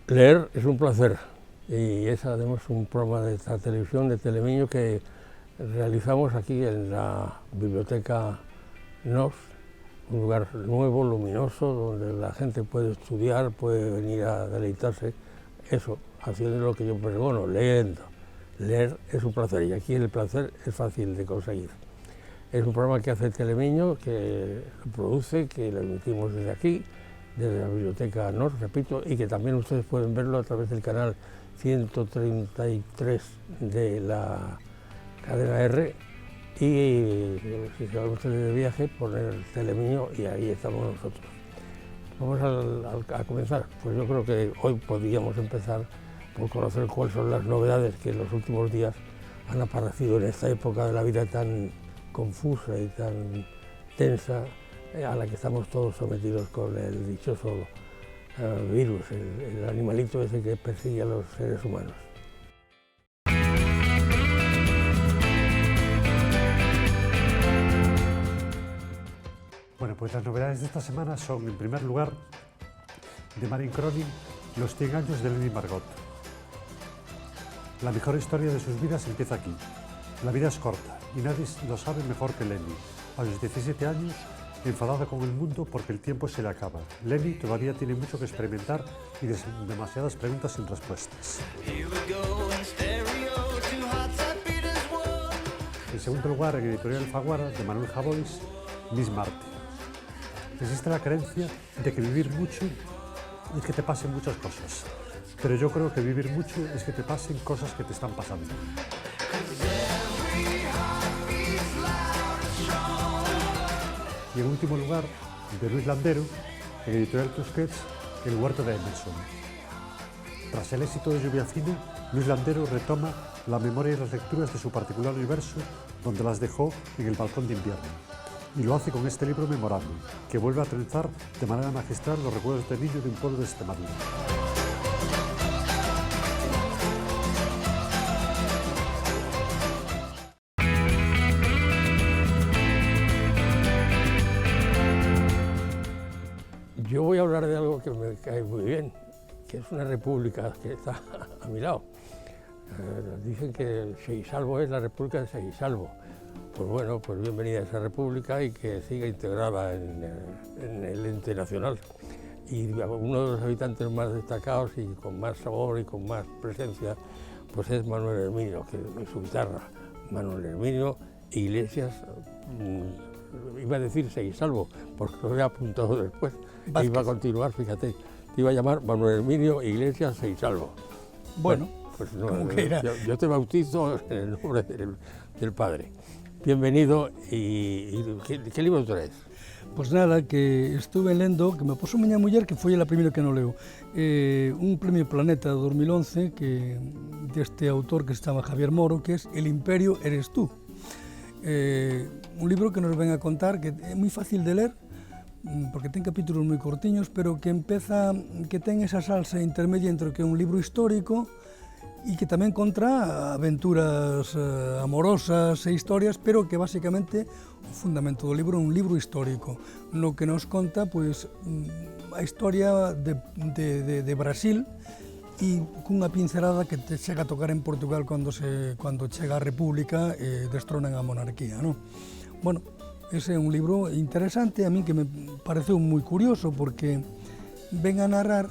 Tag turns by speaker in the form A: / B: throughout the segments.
A: Leer es un placer y es además un programa de esta televisión de Telemiño que realizamos aquí en la Biblioteca Nos, un lugar nuevo, luminoso, donde la gente puede estudiar, puede venir a deleitarse, eso, haciendo lo que yo pregono, leyendo. Leer es un placer y aquí el placer es fácil de conseguir. Es un programa que hace Telemiño, que lo produce, que lo emitimos desde aquí, desde la Biblioteca Nos, repito, y que también ustedes pueden verlo a través del canal 133 de la cadena R, y si se van ustedes de viaje, poner Telemiño y ahí estamos nosotros. Vamos a comenzar. Pues yo creo que hoy podríamos empezar por conocer cuáles son las novedades que en los últimos días han aparecido en esta época de la vida tan confusa y tan tensa a la que estamos todos sometidos con el dichoso virus, el animalito ese que persigue a los seres humanos.
B: Bueno, pues las novedades de esta semana son, en primer lugar, de Marín Cronin, los 100 años de Lenny Margot. La mejor historia de sus vidas empieza aquí. La vida es corta y nadie lo sabe mejor que Lenny. A los 17 años, enfadada con el mundo porque el tiempo se le acaba. Lenny todavía tiene mucho que experimentar y demasiadas preguntas sin respuestas. En segundo lugar, en Editorial Faguara, de Manuel Javois, Miss Marty. Existe la creencia de que vivir mucho es que te pasen muchas cosas, pero yo creo que vivir mucho es que te pasen cosas que te están pasando. Y en último lugar, de Luis Landero, en Editorial Tusquets, El huerto de Emerson. Tras el éxito de Lluvia Fina, Luis Landero retoma la memoria y las lecturas de su particular universo, donde las dejó en el balcón de invierno. Y lo hace con este libro memorable, que vuelve a trenzar de manera magistral los recuerdos de niño de un pueblo de Extremadura.
A: Yo voy a hablar de algo que me cae muy bien, que es una república que está a mi lado. Dicen que Seysalvo es la república de Seysalvo. Pues bueno, pues bienvenida a esa república y que siga integrada en el ente nacional. Y uno de los habitantes más destacados y con más sabor y con más presencia, pues es Manuel Herminio, que en su guitarra. Manuel Herminio Iglesias, iba a decir Seysalvo, porque lo he apuntado después.
C: Vázquez.
A: Iba a continuar, fíjate, te iba a llamar Manuel Herminio Iglesias Seysalvo.
C: Bueno,
A: pues no,
C: como quiera.
A: yo te bautizo en el nombre del Padre. Bienvenido, y ¿qué libro traes?
C: Pois nada, que estuve lendo, que me posou miña muller, que foi a primeira que non leu, un premio Planeta de 2011, que deste autor que se chama Javier Moro, que es El imperio eres tú. Un libro que nos ven a contar, que é moi fácil de ler, porque ten capítulos moi cortiños, pero que empeza, que ten esa salsa intermedia entre que é un libro histórico e que tamén contra aventuras amorosas e historias, pero que basicamente o fundamento do libro é un libro histórico, no que nos conta pois, a historia de Brasil e cunha pincelada que te chega a tocar en Portugal cando chega a República e destronan a monarquía, non? Bueno, ese é un libro interesante, a min que me pareceu moi curioso, porque ven a narrar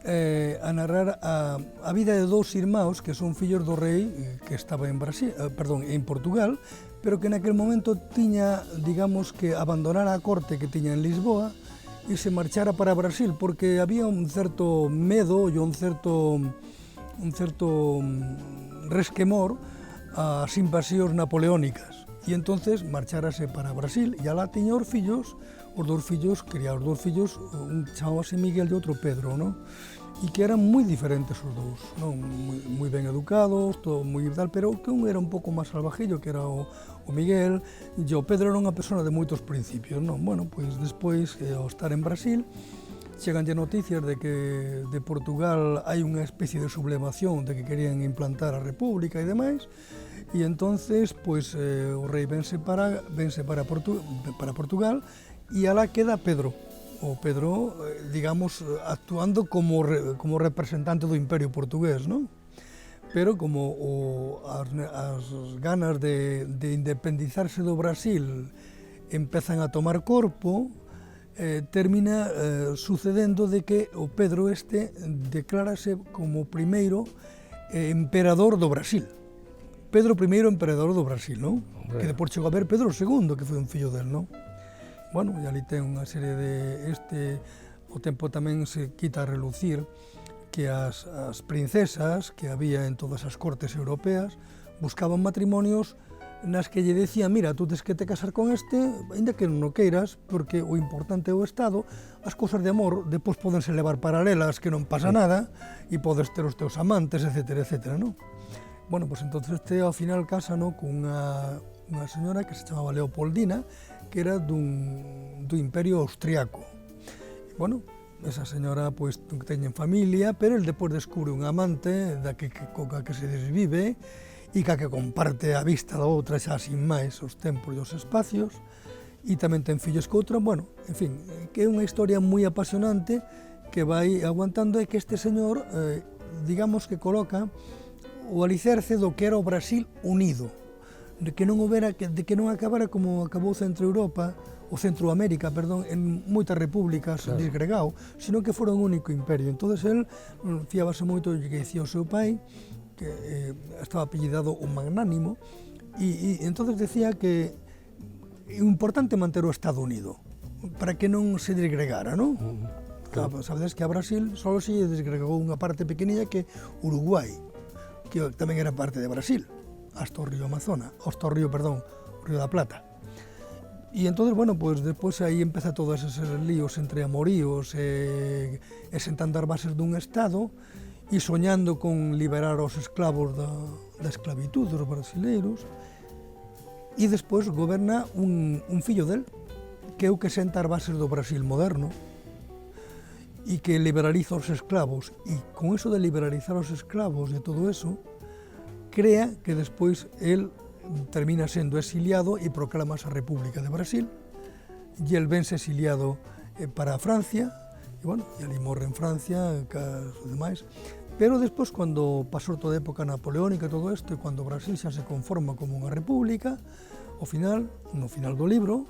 C: a vida de dous irmãos que son fillos do rei que estaba en Portugal, pero que naquel momento tiña, digamos, que abandonar a corte que tiña en Lisboa e se marchara para Brasil, porque había un certo medo e un certo resquemor ás invasións napoleónicas. E entonces marchárase para Brasil e alá tiña os dous fillos, un chamábase Miguel e outro Pedro, non? E que eran moi diferentes os dous, non? Moi ben educados, todo moi tal, pero que un era un pouco máis salvajillo, que era o Miguel, e o Pedro era unha persona de moitos principios, non? Bueno, pois despois, ao estar en Brasil, cheganlle noticias de que de Portugal hai unha especie de sublevación, de que querían implantar a República e demais, e entonces, pois, o rei vense para Portugal, e alá queda Pedro, O Pedro, digamos, actuando como representante do Imperio Portugués, non? Pero como as ganas de independizarse do Brasil empezan a tomar corpo, termina sucedendo de que o Pedro declárase como primeiro emperador do Brasil. Pedro I emperador do Brasil, non? Que depois chegou a ver Pedro II, que foi un fillo del, non? Bueno, e ali ten unha serie de... O tempo tamén se quita a relucir que as princesas que había en todas as cortes europeas buscaban matrimonios nas que lle decían, mira, tú tens que te casar con ainda que non o queiras, porque o importante é o Estado, as cousas de amor depois podense levar paralelas, que non pasa nada, e podes ter os teus amantes, etcétera, etcétera, non? Bueno, pois entonces ao final casa, non, con unha señora que se chamaba Leopoldina, que era dun imperio austriaco. Bueno, esa señora pois teñen familia, pero el depois descubre un amante coa que se desvive e ca que comparte a vista da outra xa sin máis os tempos e os espacios, e tamén ten fillos co outra. Bueno, en fin, que é unha historia moi apasionante que vai aguantando, e que este señor, digamos que coloca o alicerce do que era o Brasil unido, de que non acabara como acabou Centroeuropa, ou Centroamérica, perdón, en moitas repúblicas disgregado, sino que fora un único imperio. Entón, el fiábase moito do que dicía o seu pai, que estaba apellidado o Magnánimo, e entón decía que é importante manter o Estado unido, para que non se disgregara, non? Claro, sabedes que a Brasil só se disgregou unha parte pequenilla que Uruguai, que tamén era parte de Brasil, hasta o río Amazonas, hasta o río da Plata. E entón, bueno, pois despois aí empeza todos eses líos entre amoríos e sentando as bases dun Estado e soñando con liberar os esclavos da esclavitud dos brasileiros, e despois goberna un fillo del, que é o que senta as bases do Brasil moderno e que liberaliza os esclavos, e con eso de liberalizar os esclavos e todo eso, crea que despois el termina sendo exiliado e proclama a República de Brasil, e el vense exiliado para Francia, e bueno, e ali morre en Francia, e demais. Pero despois, cando pasou toda a época napoleónica e todo isto, e cando Brasil xa se conforma como unha república, no final do libro,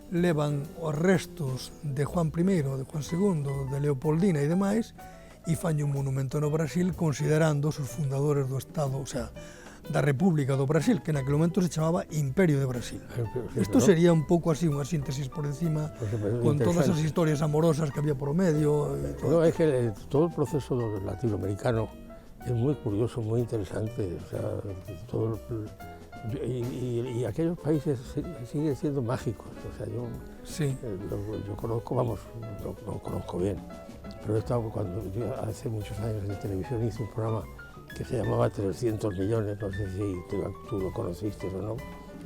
C: levan os restos de Juan I, de Juan II, de Leopoldina e demais, e fanlle un monumento no Brasil considerando os fundadores do Estado, o sea, da República do Brasil, que naquele momento se chamaba Imperio de Brasil. Isto sería un pouco así, unha síntesis por encima, con todas as historias amorosas que había por o medio.
A: No, es que todo el proceso latinoamericano es muy curioso, muy interesante, o sea, y aquellos países siguen siendo mágicos, o sea, yo conozco, lo conozco bien, pero he estado hace muchos años en televisión hice un programa que se llamaba 300 millones, no sé si tú lo conociste o no,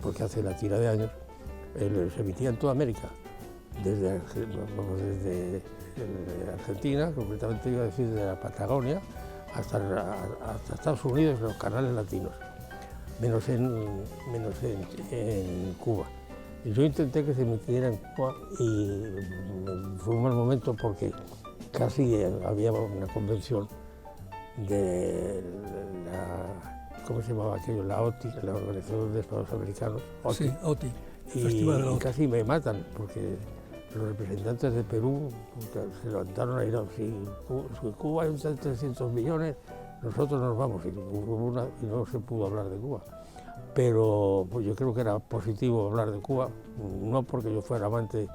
A: porque hace la tira de años, se emitía en toda América, desde Argentina, concretamente iba a decir de la Patagonia, hasta Estados Unidos, los canales latinos, menos en Cuba. Y yo intenté que se emitiera en Cuba y fue un mal momento porque casi había una convención de ¿cómo se llamaba aquello? La OTI, la Organización de Estados Americanos. OTI.
C: Sí, OTI.
A: Y casi me matan porque los representantes de Perú se levantaron a ir, si Cuba hay 300 millones, nosotros nos vamos, y no se pudo hablar de Cuba. Pero pues yo creo que era positivo hablar de Cuba, no porque yo fuera amante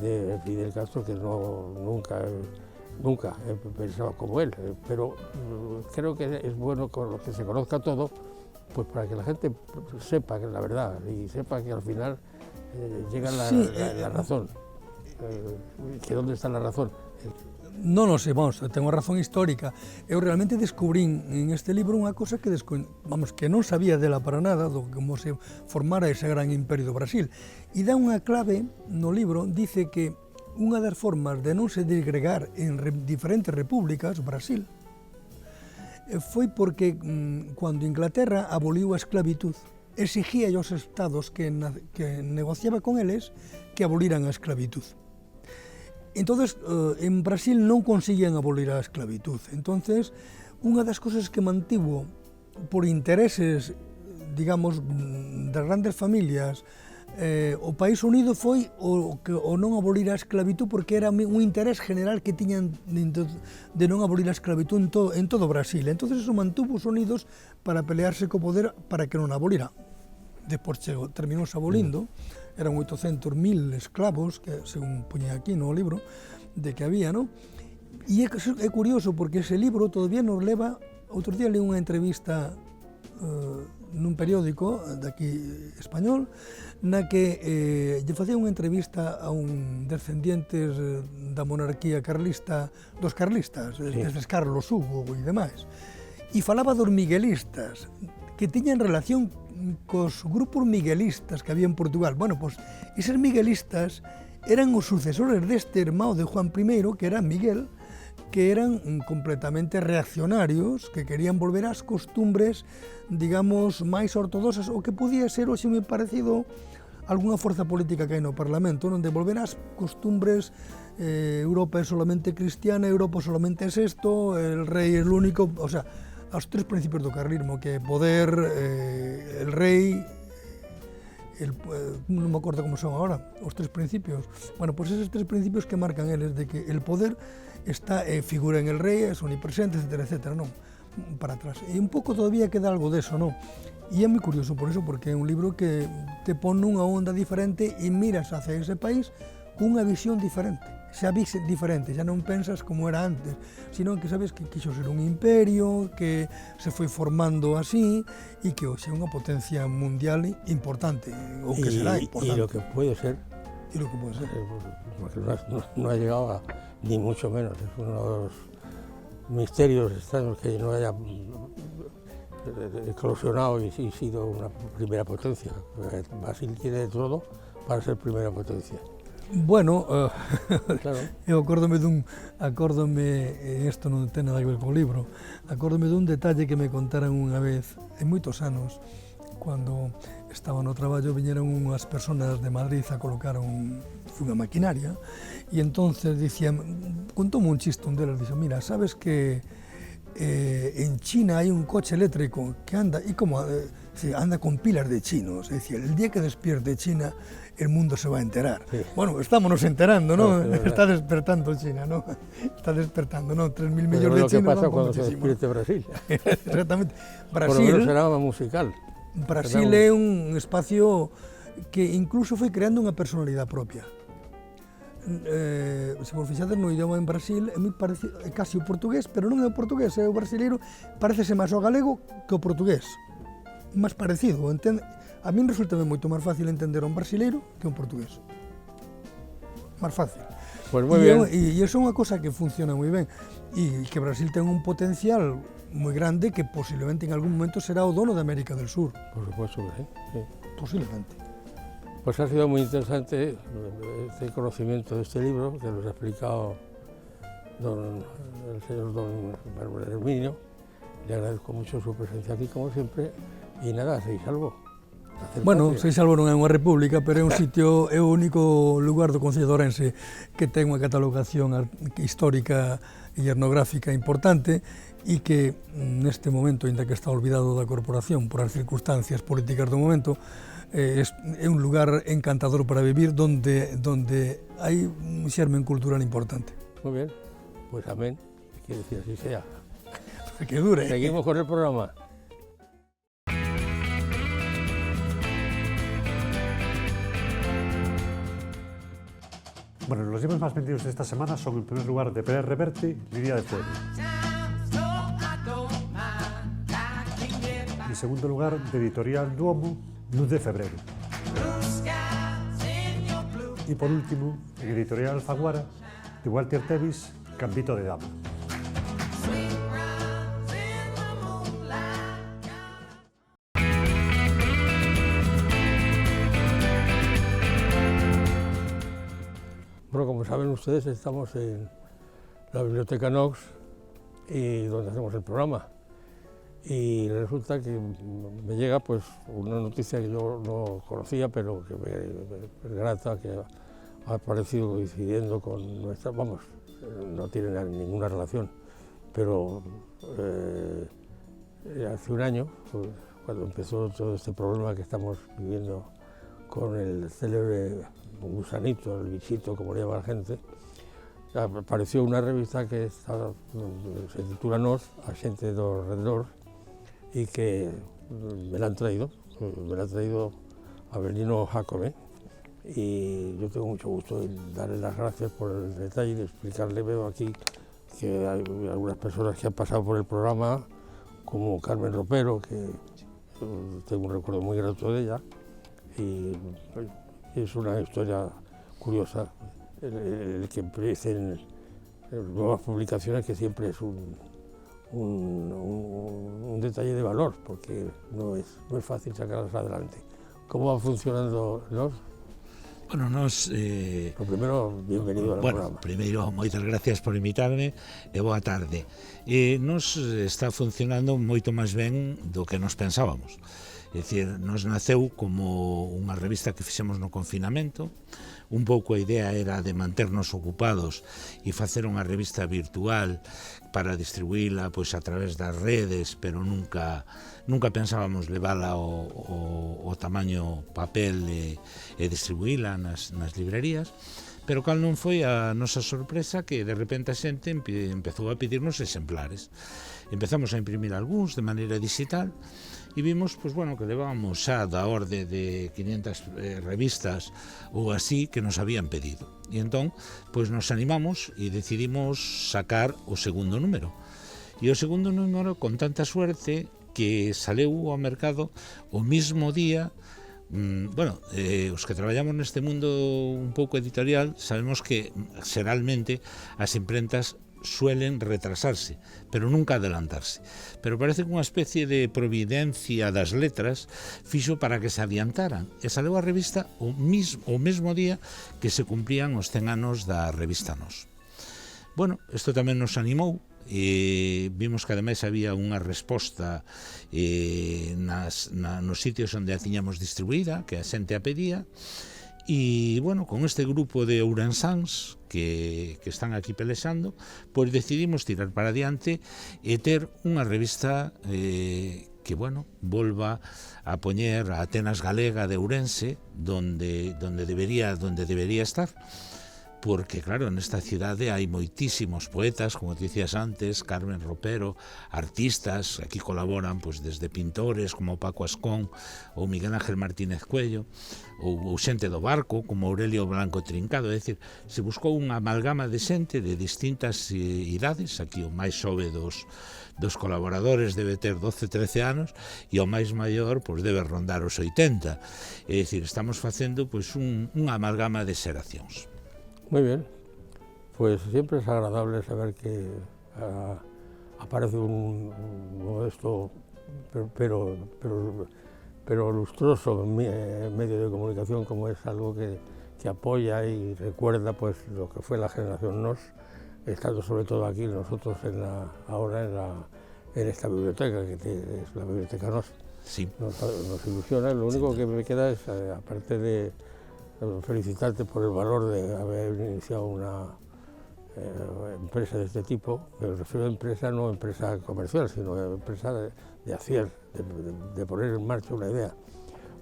A: de Fidel Castro, que nunca he pensado como él, pero creo que es bueno que se conozca todo, pues para que la gente sepa que es la verdad y sepa que al final llega la razón. Que ¿dónde está la razón?
C: Non sei, ten unha razón histórica. Eu realmente descubrín en este libro unha cosa que non sabía dela para nada, do como se formara ese gran imperio do Brasil. E dá unha clave no libro, dice que unha das formas de non se disgregar en diferentes repúblicas, Brasil, foi porque cando Inglaterra aboliu a esclavitud, exigía aos estados que negociaba con eles que aboliran a esclavitud. Entonces, en Brasil non conseguían abolir a esclavitud. Entonces, unha das cosas que mantivo por intereses, digamos, das grandes familias, o país unido foi o non abolir a esclavitud, porque era un interés general que tiñan de non abolir a esclavitud en todo Brasil. Entonces, eso mantuvo os unidos para pelearse co poder para que non abolira. Despois terminouse abolindo, eran 800.000 esclavos, que según poñía aquí no libro, de que había, non? E é curioso, porque ese libro todavía nos leva. Outro día leí unha entrevista nun periódico daqui español, na que lle facía unha entrevista a un descendientes da monarquía carlista, dos carlistas, desde Carlos Hugo e demais, e falaba dos miguelistas, que tiñan relación cos grupos miguelistas que había en Portugal. Bueno, pois, eses miguelistas eran os sucesores deste irmão de Juan I, que era Miguel, que eran completamente reaccionarios, que querían volver ás costumbres, digamos, máis ortodoxas, o que podía ser hoxe moi parecido a algunha forza política que hai no Parlamento, onde volver ás costumbres, Europa é solamente cristiana, Europa solamente é esto, el rei é o único, o sea, aos tres principios do carlismo, que é poder, el rei, non me acordo como son agora, os tres principios. Bueno, pois eses tres principios que marcan eles, de que el poder está, figura en el rei, é omnipresente, etcétera, etcétera, non? Para atrás. E un pouco todavía queda algo deso, non? E é moi curioso por eso, porque é un libro que te pon nunha onda diferente e miras hacia ese país cunha visión diferente. Xa vis diferente, xa non pensas como era antes, sino que sabes que quixo ser un imperio, que se foi formando así e que hoxe é unha potencia mundial importante, ou que será importante.
A: Y lo que puede ser.
C: Y lo que puede ser.
A: Porque no ha llegado a, ni mucho menos, es uno de los misterios extraños que no haya eclosionado y sido una primera potencia. Brasil tiene de todo para ser primera potencia.
C: Bueno,
A: claro.
C: Eu acórdome isto non ten nada que ver co libro, acórdome dun detalle que me contaran unha vez, en moitos anos, cando estaba no traballo, viñeron unhas personas de Madrid a colocar unha maquinaria, e entonces dicían, contóme un chiste, un deles, dixo, mira, sabes que en China hai un coche eléctrico que anda, e como anda con pilas de chinos, é dicir, el día que despierte China, el mundo se va a enterar. Sí. Bueno, estámonos enterando, ¿no? Está despertando China, ¿no? Está despertando, ¿no? 3.000 millones de chinos.
A: Lo que pasa cuando se despierte Brasil.
C: Exactamente.
A: Brasil, por lo menos será musical.
C: Brasil é un espacio que incluso foi creando unha personalidade propia. Se vos fixades no idioma en Brasil, é moi parecido, é casi o portugués, pero non é o portugués, é o brasileiro, parecese máis ao galego que o portugués. Máis parecido, entende? A min resulta moito máis fácil entender un brasileiro que un portugués. Máis fácil.
A: Pues moi ben.
C: E iso é unha cosa que funciona moi ben. E que Brasil ten un potencial moi grande que posiblemente en algún momento será o dono de América del Sur.
A: Por supuesto que sí.
C: Posiblemente.
A: Pues ha sido muy interesante este conocimiento de este libro que nos ha explicado el señor don Herminio. Le agradezco mucho su presencia aquí, como siempre. Y nada, seis salvo.
C: Bueno, Seixalbo non é unha república, pero é un sitio, é o único lugar do Concello de Ourense que ten unha catalogación histórica e etnográfica importante e que neste momento, ainda que está olvidado da corporación por as circunstancias políticas do momento, é un lugar encantador para vivir donde hai un xermen cultural importante.
A: Muy bien, pues amén, quiere decir así sea.
C: Que dure.
A: Seguimos con el programa.
B: Bueno, los libros más vendidos de esta semana son, en primer lugar, de Pérez Reverte, Lidia de Fuego. En segundo lugar, de Editorial Duomo, Luz de Febrero. Y por último, en Editorial Alfaguara, de Walter Tevis, Gambito de Dama.
A: Bueno, como saben ustedes, estamos en la Biblioteca Knox, y donde hacemos el programa. Y resulta que me llega pues una noticia que yo no conocía, pero que me es grata, que ha aparecido coincidiendo con nuestra, vamos, no tiene ninguna relación, pero hace un año, cuando empezó todo este problema que estamos viviendo con el célebre gusanito, el bichito, como le llama la gente, apareció una revista que se titula Nos, a xente do redor, y que me la han traído Avelino Jacome, y yo tengo mucho gusto en darle las gracias por el detalle de explicarle. Veo aquí que hay algunas personas que han pasado por el programa, como Carmen Ropero, que tengo un recuerdo muy grato de ella, y es una historia curiosa el que empiecen nuevas publicaciones, que siempre es un detalle de valor, porque no es fácil sacarlas adelante. ¿Cómo va funcionando Nos?
D: Bueno, nos...
A: Lo primero, bienvenido ao programa.
D: Primeiro, moitas gracias por invitarme e boa tarde. Nos está funcionando moito máis ben do que nos pensábamos. É dicir, nos naceu como unha revista que fixemos no confinamento. Un pouco a idea era de manternos ocupados e facer unha revista virtual para distribuíla pois a través das redes, pero nunca pensábamos levala ao tamaño papel e distribuíla nas librerías. Pero cal non foi a nosa sorpresa que de repente a xente empezou a pedirnos exemplares. Empezamos a imprimir algúns de maneira digital e vimos pois, bueno, que levábamos xa da orde de 500 revistas ou así que nos habían pedido. E entón pois nos animamos e decidimos sacar o segundo número. E o segundo número con tanta suerte que saleu ao mercado o mismo día. Os que traballamos neste mundo un pouco editorial sabemos que xeralmente as imprentas suelen retrasarse, pero nunca adelantarse. Pero parece que unha especie de providencia das letras fixo para que se adiantaran, e saleu a revista o mesmo día que se cumplían os 100 anos da revista Nos. Bueno, isto tamén nos animou, e vimos que ademais había unha resposta nos sitios onde a tiñamos distribuída, que a xente a pedía, e, bueno, con este grupo de ourensáns que están aquí pelexando, pois decidimos tirar para adiante e ter unha revista que, bueno, volva a poñer a Atenas Galega de Ourense donde debería estar. Porque, claro, nesta cidade hai moitísimos poetas, como te dicías antes, Carmen Ropero, artistas, aquí colaboran pois, desde pintores como Paco Ascón ou Miguel Ángel Martínez Cuello, ou xente do barco como Aurelio Blanco Trincado. É dicir, se buscou unha amalgama de xente de distintas idades. Aquí o máis xove dos colaboradores debe ter 12-13 anos e o máis maior pois, debe rondar os 80. É dicir, estamos facendo pois, unha amalgama de xeracións.
A: Muy bien, pues siempre es agradable saber que aparece un modesto pero lustroso medio de comunicación, como es algo que apoya y recuerda pues lo que fue la generación Nos, estando sobre todo aquí nosotros ahora en esta biblioteca, que es la biblioteca Nos.
D: Sí.
A: Nos ilusiona. Lo único que me queda es, aparte de felicitarte por el valor de haber iniciado una empresa de este tipo. Me refiero a empresa, no empresa comercial, sino empresa de hacer, de poner en marcha una idea.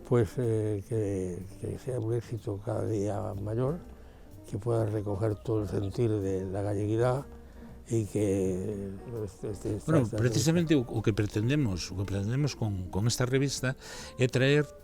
A: Pues que sea un éxito cada día mayor, que puedas recoger todo el sentir de la galleguidad e que
D: precisamente o que pretendemos con esta revista é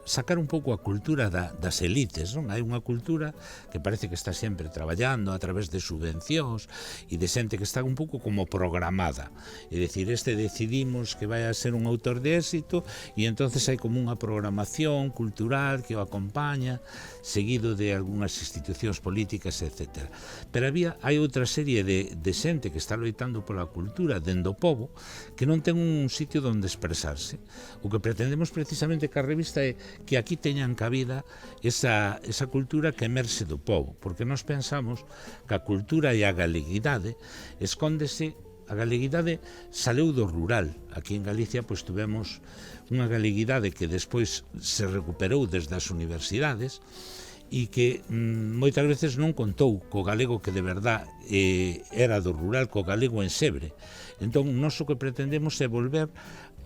D: sacar un pouco a cultura das elites, non? Hai unha cultura que parece que está sempre traballando a través de subvencións e de xente que está un pouco como programada, é dicir, decidimos que vai a ser un autor de éxito e entonces hai como unha programación cultural que o acompaña, seguido de algunhas institucións políticas, etc. Pero hai outra serie de xente que está loitando pola cultura dentro do pobo, que non ten un sitio onde expresarse. O que pretendemos precisamente ca revista é que aquí teñan cabida esa cultura que emerxe do pobo, porque nós pensamos que a cultura e a galeguidade escóndese. A galeguidade saleu do rural. Aquí en Galicia pois tuvemos unha galeguidade que despois se recuperou desde as universidades e que moitas veces non contou co galego que de verdad era do rural, co galego en Sebre. Entón, nós o que pretendemos é volver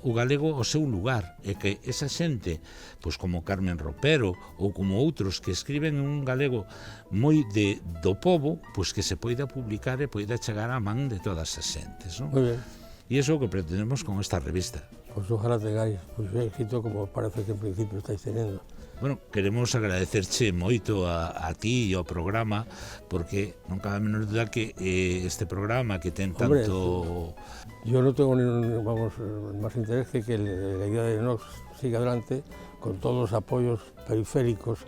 D: o galego ao seu lugar, e que esa xente, pois como Carmen Ropero ou como outros que escriben en un galego moi do pobo, pois que se poida publicar e poida chegar á man de todas as xentes, non?
A: Muy bien.
D: E iso é o que pretendemos con esta revista.
A: Pues ojalá tengáis éxito como parece que en principio estáis teniendo.
D: Bueno, queremos agradecerche moito a ti e ao programa, porque non cabe a menor duda que este programa que ten tanto...
A: Yo no tengo más interés que la idea de NOS siga adelante con todos los apoyos periféricos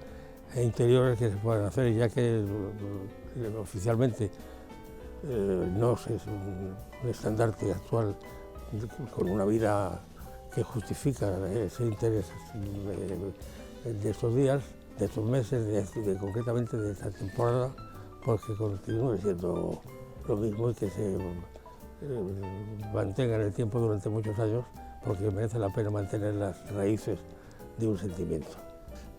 A: e interiores que se puedan hacer, ya que oficialmente NOS es un estandarte actual con una vida que justifica ese interés de estos días, de estos meses, concretamente de esta temporada, pues que continúe siendo lo mismo y que se mantenga en el tiempo durante muchos años, porque merece la pena mantener las raíces de un sentimiento.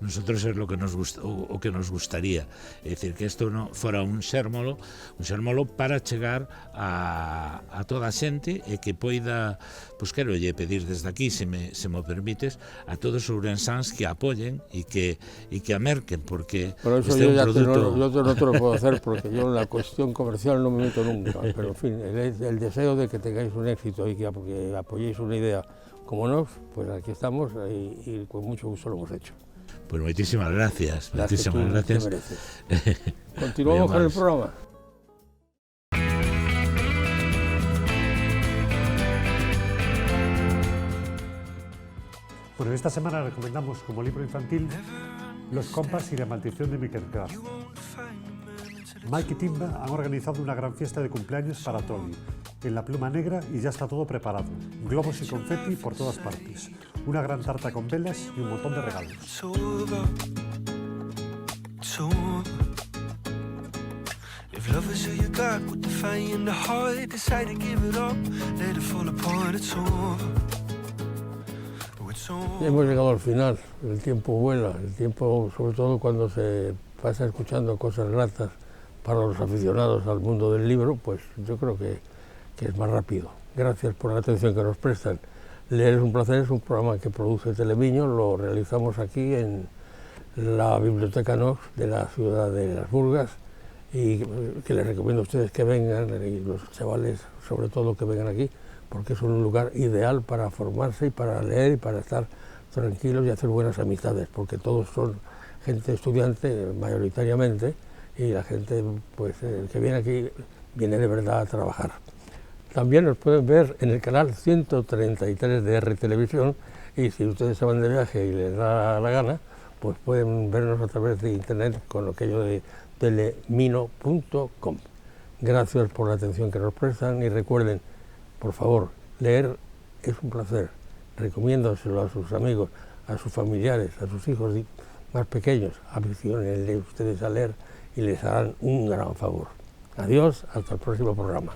D: Nosotros es lo que nos gusta, o que nos gustaría, é dicir, que isto non fora un xérmolo para chegar a toda a xente e que poida, pois quero lle pedir desde aquí, se me permites, a todos os ourensáns que apoyen e que a merquen, porque
A: pero eso
D: este é un
A: producto... Yo no te lo puedo hacer porque yo en la cuestión comercial no me meto nunca, pero en fin, el deseo de que tengáis un éxito y que apoyéis una idea como NOS, pues aquí estamos y con mucho gusto lo hemos hecho.
D: Pues muchísimas gracias.
A: Muchísimas gracias. Continuamos con el programa.
B: Bueno, esta semana recomendamos como libro infantil Los compas y la maldición de Mickey Kraft. Mike y Timba han organizado una gran fiesta de cumpleaños para Tolly, en la Pluma Negra, y ya está todo preparado. Globos y confeti por todas partes. Una gran tarta con velas y un montón de regalos.
A: Hemos llegado al final, el tiempo vuela, el tiempo, sobre todo cuando se pasa escuchando cosas gratas para los aficionados al mundo del libro, pues yo creo que es más rápido. Gracias por la atención que nos prestan. Leer es un placer, es un programa que produce Telemiño, lo realizamos aquí en la Biblioteca NOS de la ciudad de Las Burgas, y que les recomiendo a ustedes que vengan, y los chavales sobre todo que vengan aquí, porque es un lugar ideal para formarse y para leer y para estar tranquilos y hacer buenas amistades, porque todos son gente estudiante mayoritariamente, y la gente pues que viene aquí viene de verdad a trabajar. También nos pueden ver en el canal 133 de R Televisión, y si ustedes se van de viaje y les da la gana, pues pueden vernos a través de internet con aquello de telemino.com. Gracias por la atención que nos prestan, y recuerden, por favor, leer es un placer. Recomiéndoselo a sus amigos, a sus familiares, a sus hijos más pequeños. Aficiónenle ustedes a leer y les harán un gran favor. Adiós, hasta el próximo programa.